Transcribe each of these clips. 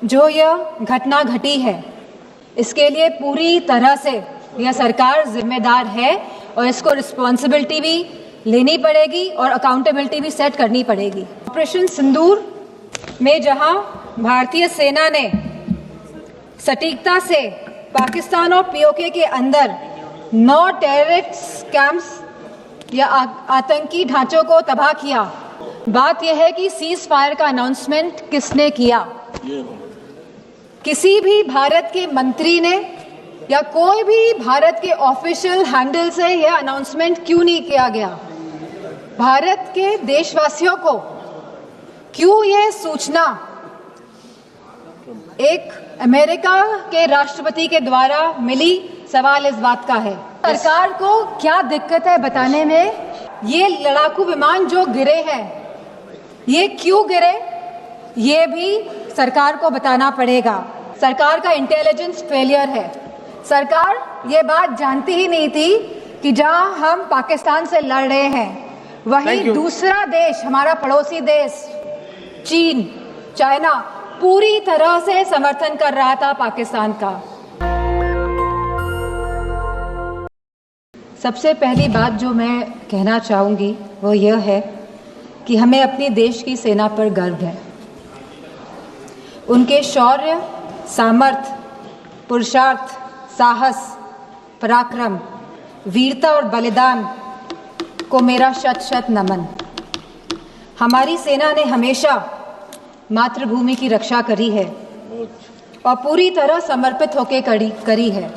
जो यह घटना घटी है इसके लिए पूरी तरह से यह सरकार जिम्मेदार है और इसको रिस्पॉन्सिबिलिटी भी लेनी पड़ेगी और अकाउंटेबिलिटी भी सेट करनी पड़ेगी। ऑपरेशन सिंदूर में जहां भारतीय सेना ने सटीकता से पाकिस्तान और पीओके के अंदर 9 टेररिस्ट कैंप्स या आतंकी ढांचों को तबाह किया, बात यह है कि सीज फायर का अनाउंसमेंट किसने किया? किसी भी भारत के मंत्री ने या कोई भी भारत के ऑफिशियल हैंडल से यह अनाउंसमेंट क्यों नहीं किया गया? भारत के देशवासियों को क्यों यह सूचना एक अमेरिका के राष्ट्रपति के द्वारा मिली? सवाल इस बात का है सरकार को क्या दिक्कत है बताने में। ये लड़ाकू विमान जो गिरे हैं ये क्यों गिरे ये भी सरकार को बताना पड़ेगा। सरकार का इंटेलिजेंस फेलियर है। सरकार ये बात जानती ही नहीं थी कि जहां हम पाकिस्तान से लड़ रहे हैं वहीं दूसरा देश, हमारा पड़ोसी देश चीन, चाइना पूरी तरह से समर्थन कर रहा था पाकिस्तान का। सबसे पहली बात जो मैं कहना चाहूंगी वो यह है कि हमें अपने देश की सेना पर गर्व है। उनके शौर्य, सामर्थ्य, पुरुषार्थ, साहस, पराक्रम, वीरता और बलिदान को मेरा शत शत नमन। हमारी सेना ने हमेशा मातृभूमि की रक्षा करी है और पूरी तरह समर्पित होकर करी है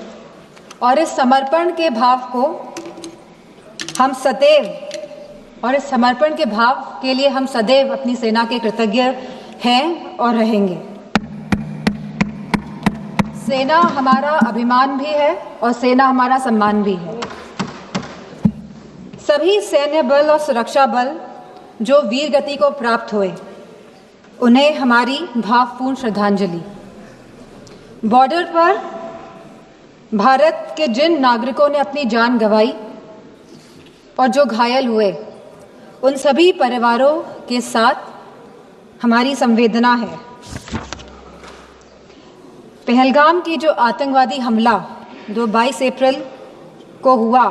और इस समर्पण के भाव को हम सदैव और इस समर्पण के भाव के लिए हम सदैव अपनी सेना के कृतज्ञ हैं और रहेंगे। सेना हमारा अभिमान भी है और सेना हमारा सम्मान भी है। सभी सैन्य बल और सुरक्षा बल जो वीर गति को प्राप्त हुए उन्हें हमारी भावपूर्ण श्रद्धांजलि। बॉर्डर पर भारत के जिन नागरिकों ने अपनी जान गंवाई और जो घायल हुए उन सभी परिवारों के साथ हमारी संवेदना है। पहलगाम की जो आतंकवादी हमला जो 22 अप्रैल को हुआ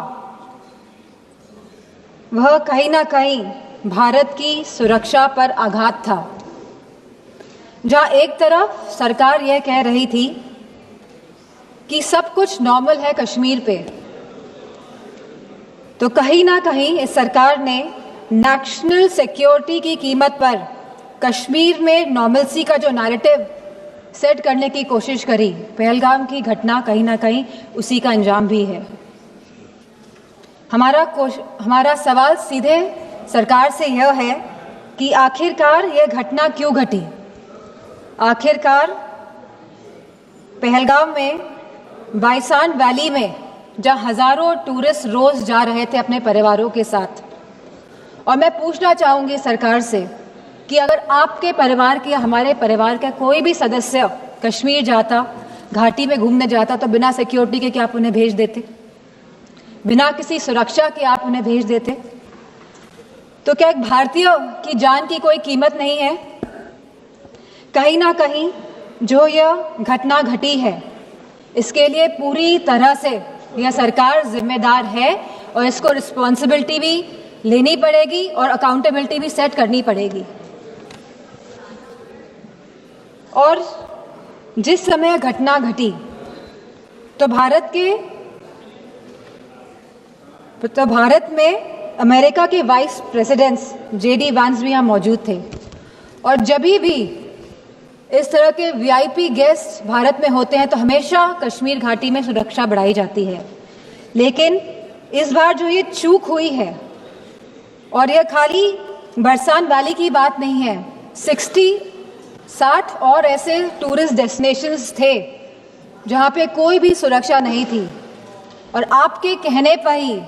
वह कहीं ना कहीं भारत की सुरक्षा पर आघात था। जहां एक तरफ सरकार यह कह रही थी कि सब कुछ नॉर्मल है कश्मीर पे, तो कहीं ना कहीं इस सरकार ने नेशनल सिक्योरिटी की कीमत पर कश्मीर में नॉर्मलसी का जो नैरेटिव सेट करने की कोशिश करी। पहलगाम की घटना कहीं ना कहीं उसी का अंजाम भी है। हमारा सवाल सीधे सरकार से यह है कि आखिरकार यह घटना क्यों घटी? आखिरकार पहलगाम में बाइसान वैली में जहां हजारों टूरिस्ट रोज जा रहे थे अपने परिवारों के साथ, और मैं पूछना चाहूंगी सरकार से कि अगर आपके परिवार के या हमारे परिवार का कोई भी सदस्य कश्मीर जाता, घाटी में घूमने जाता, तो बिना सिक्योरिटी के क्या आप उन्हें भेज देते? बिना किसी सुरक्षा के आप उन्हें भेज देते? तो क्या एक भारतीय की जान की कोई कीमत नहीं है? कहीं ना कहीं जो यह घटना घटी है इसके लिए पूरी तरह से यह सरकार जिम्मेदार है और इसको रिस्पॉन्सिबिलिटी भी लेनी पड़ेगी और अकाउंटेबिलिटी भी सेट करनी पड़ेगी। और जिस समय घटना घटी तो भारत में अमेरिका के वाइस प्रेसिडेंट्स JD वांस भी यहाँ मौजूद थे, और जब भी इस तरह के VIP गेस्ट भारत में होते हैं तो हमेशा कश्मीर घाटी में सुरक्षा बढ़ाई जाती है। लेकिन इस बार जो ये चूक हुई है, और यह खाली बरसान वैली की बात नहीं है, 60 और ऐसे टूरिस्ट डेस्टिनेशंस थे जहां पे कोई भी सुरक्षा नहीं थी, और आपके कहने पर ही,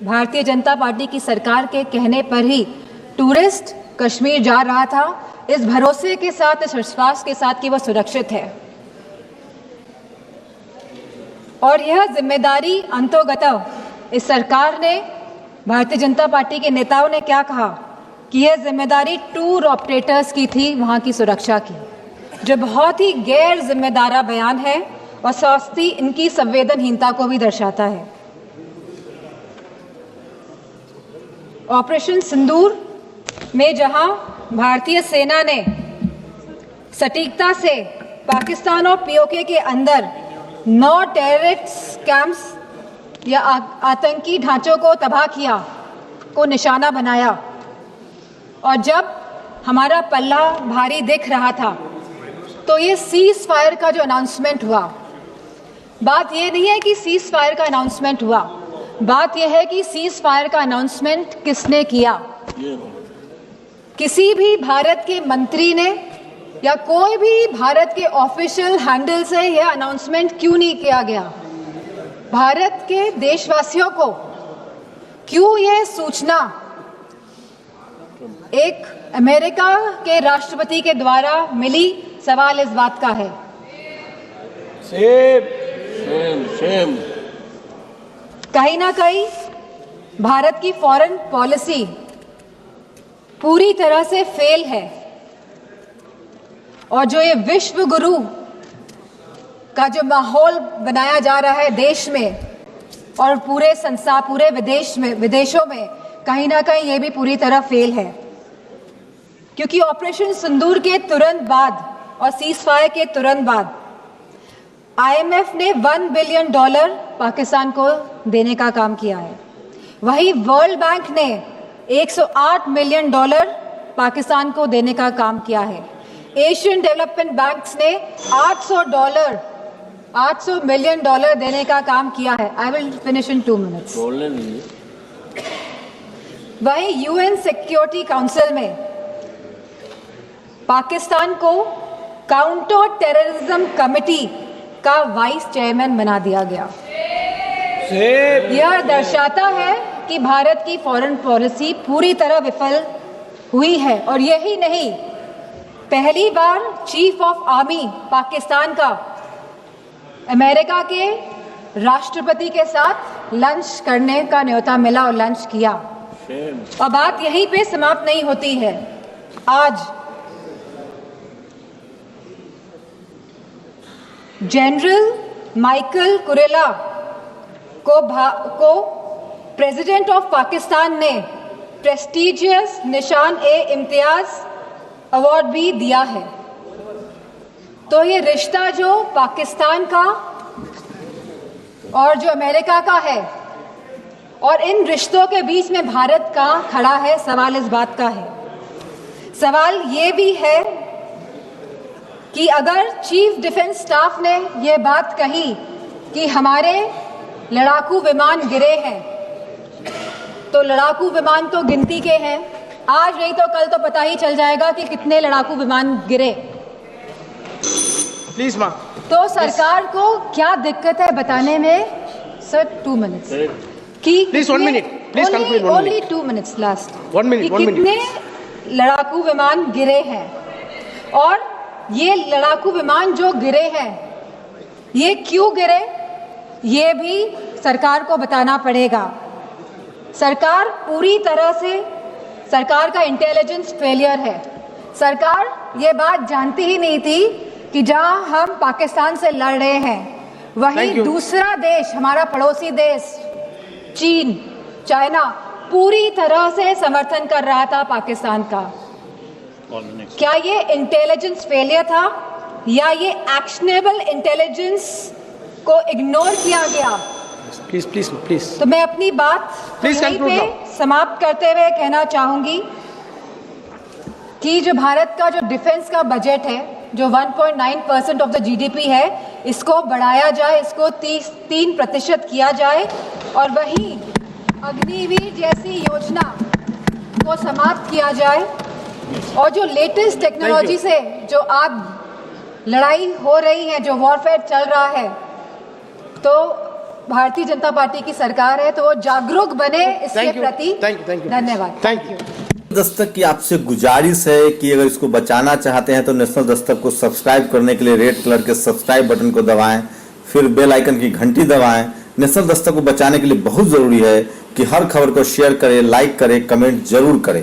भारतीय जनता पार्टी की सरकार के कहने पर ही टूरिस्ट कश्मीर जा रहा था इस भरोसे के साथ, इस विश्वास के साथ कि वह सुरक्षित है। और यह जिम्मेदारी अंतोगत इस सरकार ने, भारतीय जनता पार्टी के नेताओं ने क्या कहा कि यह जिम्मेदारी टूर ऑपरेटर्स की थी वहां की सुरक्षा की। जो बहुत ही गैर जिम्मेदारा बयान है और साथ ही इनकी संवेदनहीनता को भी दर्शाता है। ऑपरेशन सिंदूर में जहां भारतीय सेना ने सटीकता से पाकिस्तान और पीओके के अंदर 9 टेररिस्ट कैंप्स या आतंकी ढांचों को तबाह किया, को निशाना बनाया, और जब हमारा पल्ला भारी दिख रहा था तो ये सीज फायर का जो अनाउंसमेंट हुआ, बात ये नहीं है कि सीज फायर का अनाउंसमेंट हुआ, बात यह है कि सीज फायर का अनाउंसमेंट किसने किया। किसी भी भारत के मंत्री ने या कोई भी भारत के ऑफिशियल हैंडल से यह अनाउंसमेंट क्यों नहीं किया गया? भारत के देशवासियों को क्यों यह सूचना एक अमेरिका के राष्ट्रपति के द्वारा मिली? सवाल इस बात का है। सेम कहीं ना कहीं भारत की फॉरेन पॉलिसी पूरी तरह से फेल है, और जो ये विश्व गुरु का जो माहौल बनाया जा रहा है देश में और पूरे संसार, पूरे विदेशों में, कहीं ना कहीं ये भी पूरी तरह फेल है। क्योंकि ऑपरेशन सिंदूर के तुरंत बाद और सीज फायर के तुरंत बाद IMF ने $1 बिलियन पाकिस्तान को देने का काम किया है। वहीं वर्ल्ड बैंक ने $108 मिलियन पाकिस्तान को देने का काम किया है। एशियन डेवलपमेंट बैंक्स ने $800 मिलियन देने का काम किया है। I will finish in 2 minutes. वहीं UN सिक्योरिटी काउंसिल में पाकिस्तान को काउंटर टेररिज्म कमेटी का वाइस चेयरमैन बना दिया गया। यह दर्शाता है कि भारत की फॉरेन पॉलिसी पूरी तरह विफल हुई है। और यही नहीं, पहली बार चीफ ऑफ आर्मी पाकिस्तान का अमेरिका के राष्ट्रपति के साथ लंच करने का न्योता मिला और लंच किया। और बात यहीं पे समाप्त नहीं होती है। आज जनरल माइकल कुरेला को प्रेसिडेंट ऑफ पाकिस्तान ने प्रेस्टिजियस निशान-ए-इम्तियाज अवार्ड भी दिया है। तो ये रिश्ता जो पाकिस्तान का और जो अमेरिका का है, और इन रिश्तों के बीच में भारत का खड़ा है, सवाल इस बात का है। सवाल ये भी है कि अगर चीफ डिफेंस स्टाफ ने ये बात कही कि हमारे लड़ाकू विमान गिरे हैं, तो लड़ाकू विमान तो गिनती के हैं, आज नहीं तो कल तो पता ही चल जाएगा कि कितने लड़ाकू विमान गिरे। प्लीज मां। तो सरकार को क्या दिक्कत है बताने में? सर 2 मिनट्स कि please 1 minute, please conclude. Only 2 minutes last. 1 minute, 1 minute. कितने लड़ाकू विमान गिरे हैं, और ये लड़ाकू विमान जो गिरे हैं ये क्यों गिरे, ये भी सरकार को बताना पड़ेगा। सरकार पूरी तरह से, सरकार का इंटेलिजेंस फेलियर है। सरकार ये बात जानती ही नहीं थी कि जहां हम पाकिस्तान से लड़ रहे हैं, वहीं दूसरा देश, हमारा पड़ोसी देश चीन, चाइना, पूरी तरह से समर्थन कर रहा था पाकिस्तान का। क्या ये इंटेलिजेंस फेलियर था, या ये एक्शनेबल इंटेलिजेंस को इग्नोर किया गया? Please please please. तो मैं अपनी बात यहीं पे समाप्त करते हुए कहना चाहूंगी कि जो भारत का जो डिफेंस का बजट है, जो 1.9% ऑफ द GDP है, इसको बढ़ाया जाए, इसको 3% किया जाए, और वहीं अग्निवीर जैसी योजना को समाप्त किया जाए, और जो लेटेस्ट टेक्नोलॉजी से जो आज लड़ाई हो रही है, जो वॉरफेयर चल रहा है, तो भारतीय जनता पार्टी की सरकार है, तो वो जागरूक बने इसके प्रति। धन्यवाद। Thank you. दस्तक की आपसे गुजारिश है कि अगर इसको बचाना चाहते हैं तो नेशनल दस्तक को सब्सक्राइब करने के लिए रेड कलर के सब्सक्राइब बटन को दबाएं, फिर बेल आइकन की घंटी दबाएं। नेशनल दस्तक को बचाने के लिए बहुत जरूरी है कि हर खबर को शेयर करें, लाइक करें, कमेंट जरूर करें।